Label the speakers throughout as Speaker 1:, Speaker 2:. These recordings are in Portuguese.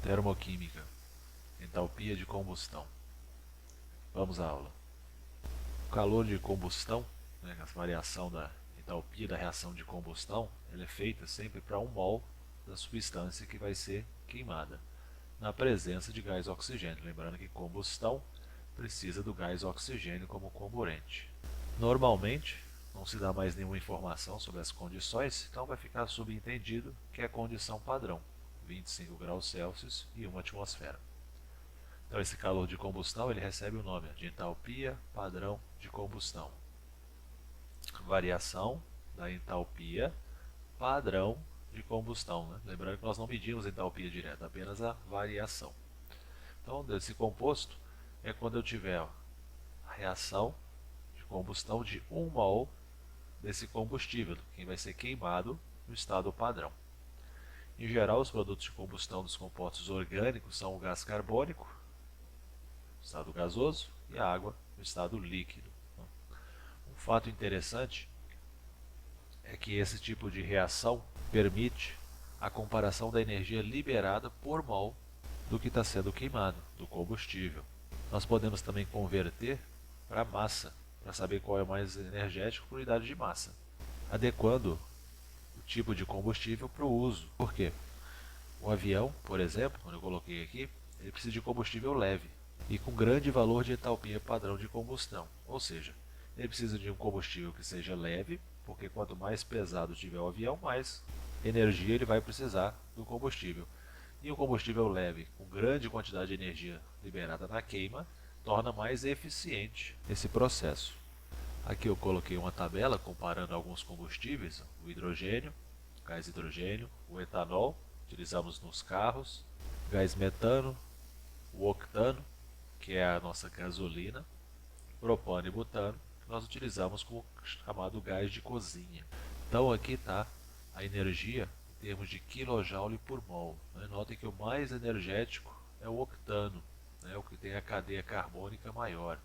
Speaker 1: Termoquímica, entalpia de combustão. Vamos à aula. O calor de combustão, a variação da entalpia da reação de combustão, ela é feita sempre para 1 mol da substância que vai ser queimada, na presença de gás oxigênio. Lembrando que combustão precisa do gás oxigênio como comburente. Normalmente, não se dá mais nenhuma informação sobre as condições, então vai ficar subentendido que é a condição padrão, 25 graus Celsius e 1 atmosfera. Então esse calor de combustão ele recebe o nome de entalpia padrão de combustão. Variação da entalpia padrão de combustão. Lembrando que nós não medimos entalpia direta, apenas a variação. Então desse composto é quando eu tiver a reação de combustão de 1 mol desse combustível, que vai ser queimado no estado padrão. Em geral, os produtos de combustão dos compostos orgânicos são o gás carbônico, no estado gasoso, e a água, no estado líquido. Um fato interessante é que esse tipo de reação permite a comparação da energia liberada por mol do que está sendo queimado, do combustível. Nós podemos também converter para massa, para saber qual é o mais energético por unidade de massa, adequando o tipo de combustível para o uso. Por quê? O avião, por exemplo, quando eu coloquei aqui, ele precisa de combustível leve e com grande valor de entalpia padrão de combustão. Ou seja, ele precisa de um combustível que seja leve, porque quanto mais pesado tiver o avião, mais energia ele vai precisar do combustível. E um combustível leve, com grande quantidade de energia liberada na queima, torna mais eficiente esse processo. Aqui eu coloquei uma tabela comparando alguns combustíveis, o hidrogênio, gás hidrogênio, o etanol, utilizamos nos carros, gás metano, o octano, que é a nossa gasolina, propano e butano, que nós utilizamos como chamado gás de cozinha. Então aqui está a energia em termos de kJ por mol. Notem que o mais energético é o octano, o que tem a cadeia carbônica maior.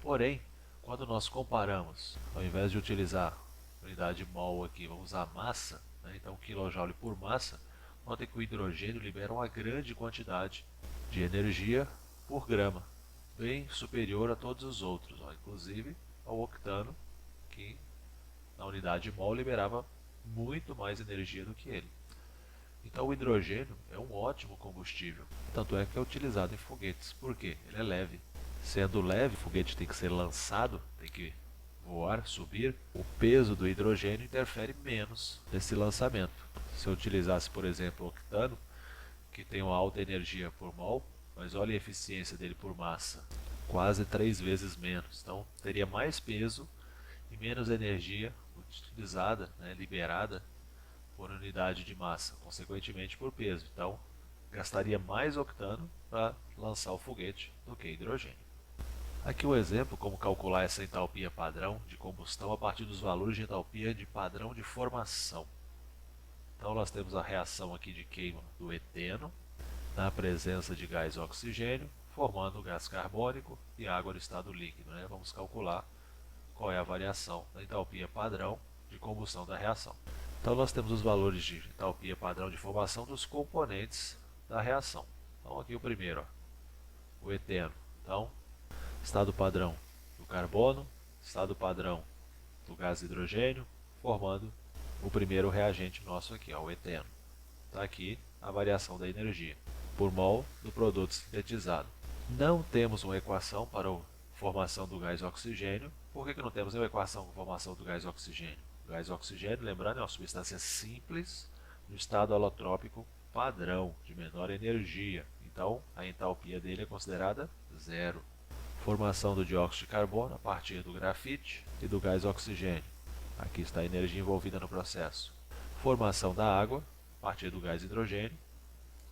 Speaker 1: Porém, quando nós comparamos, ao invés de utilizar unidade mol aqui, vamos usar massa, então kJ por massa, notem que o hidrogênio libera uma grande quantidade de energia por grama, bem superior a todos os outros, inclusive ao octano, que na unidade mol liberava muito mais energia do que ele. Então o hidrogênio é um ótimo combustível, tanto é que é utilizado em foguetes. Por quê? Ele é leve. Sendo leve, o foguete tem que ser lançado, tem que voar, subir. O peso do hidrogênio interfere menos nesse lançamento. Se eu utilizasse, por exemplo, o octano, que tem uma alta energia por mol, mas olha a eficiência dele por massa, quase 3 vezes menos. Então teria mais peso e menos energia utilizada, liberada por unidade de massa, consequentemente por peso. Então gastaria mais octano para lançar o foguete do que hidrogênio. Aqui um exemplo como calcular essa entalpia padrão de combustão a partir dos valores de entalpia de padrão de formação. Então nós temos a reação aqui de queima do eteno na presença de gás oxigênio, formando gás carbônico e água no estado líquido. Vamos calcular qual é a variação da entalpia padrão de combustão da reação. Então nós temos os valores de entalpia padrão de formação dos componentes da reação. Então aqui o primeiro, o eteno. Então, estado padrão do carbono, estado padrão do gás hidrogênio, formando o primeiro reagente nosso aqui, o eteno. Está aqui a variação da energia por mol do produto sintetizado. Não temos uma equação para a formação do gás oxigênio. Por que não temos uma equação para a formação do gás oxigênio? O gás oxigênio, lembrando, é uma substância simples no estado alotrópico padrão, de menor energia. Então, a entalpia dele é considerada zero. Formação do dióxido de carbono a partir do grafite e do gás oxigênio. Aqui está a energia envolvida no processo. Formação da água a partir do gás hidrogênio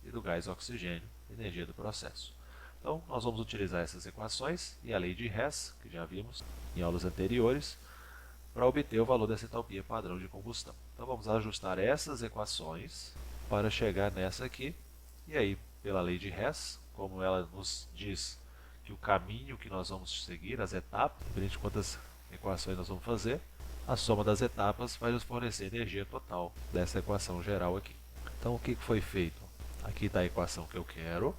Speaker 1: e do gás oxigênio, energia do processo. Então, nós vamos utilizar essas equações e a lei de Hess, que já vimos em aulas anteriores, para obter o valor dessa entalpia padrão de combustão. Então, vamos ajustar essas equações para chegar nessa aqui. E aí, pela lei de Hess, como ela nos diz que o caminho que nós vamos seguir, as etapas, independente de quantas equações nós vamos fazer, a soma das etapas vai nos fornecer a energia total dessa equação geral aqui. Então, o que foi feito? Aqui está a equação que eu quero.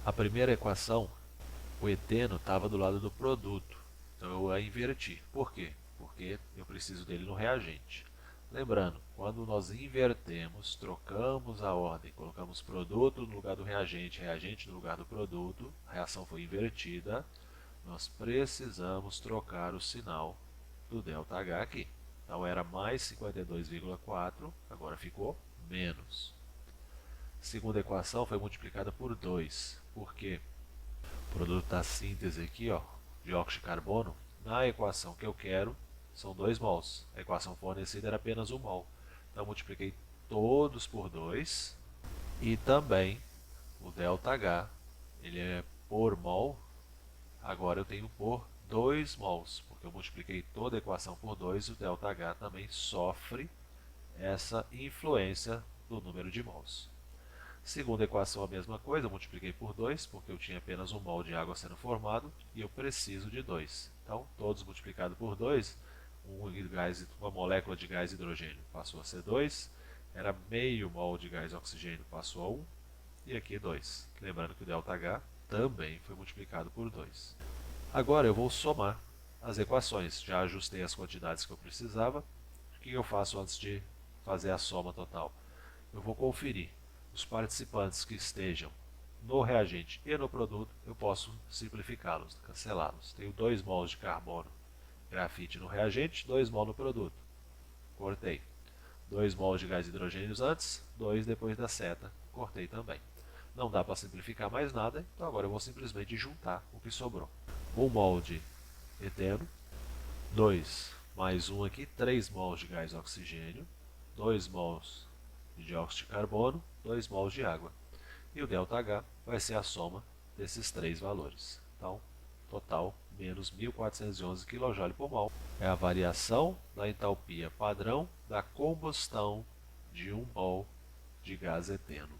Speaker 1: A primeira equação, o eteno estava do lado do produto, então eu a inverti. Por quê? Porque eu preciso dele no reagente. Lembrando, quando nós invertemos, trocamos a ordem, colocamos produto no lugar do reagente, reagente no lugar do produto, a reação foi invertida, nós precisamos trocar o sinal do ΔH aqui. Então era mais 52,4, agora ficou menos. A segunda equação foi multiplicada por 2. Por quê? O produto da síntese aqui, ó, dióxido de carbono, na equação que eu quero, são 2 mols. A equação fornecida era apenas 1 mol. Então multipliquei todos por 2 e também o ΔH, ele é por mol, agora eu tenho por 2 mols, porque eu multipliquei toda a equação por 2 e o ΔH também sofre essa influência do número de mols. Segunda equação, a mesma coisa, eu multipliquei por 2, porque eu tinha apenas 1 mol de água sendo formado, e eu preciso de 2. Então, todos multiplicados por 2, uma molécula de gás hidrogênio passou a ser 2, era meio mol de gás oxigênio passou a 1, e aqui 2. Lembrando que o ΔH também foi multiplicado por 2. Agora eu vou somar as equações. Já ajustei as quantidades que eu precisava. O que eu faço antes de fazer a soma total? Eu vou conferir os participantes que estejam no reagente e no produto, eu posso simplificá-los, cancelá-los. Tenho 2 mols de carbono, grafite no reagente, 2 mols no produto. Cortei. 2 mols de gás hidrogênio antes, 2 depois da seta. Cortei também. Não dá para simplificar mais nada, então agora eu vou simplesmente juntar o que sobrou. 1 mol de eteno, 2 mais 1 aqui, 3 mols de gás oxigênio, 2 mols de dióxido de carbono, 2 mols de água. E o ΔH vai ser a soma desses três valores. Então, total, menos 1.411 kJ por mol. É a variação da entalpia padrão da combustão de 1 mol de gás eteno.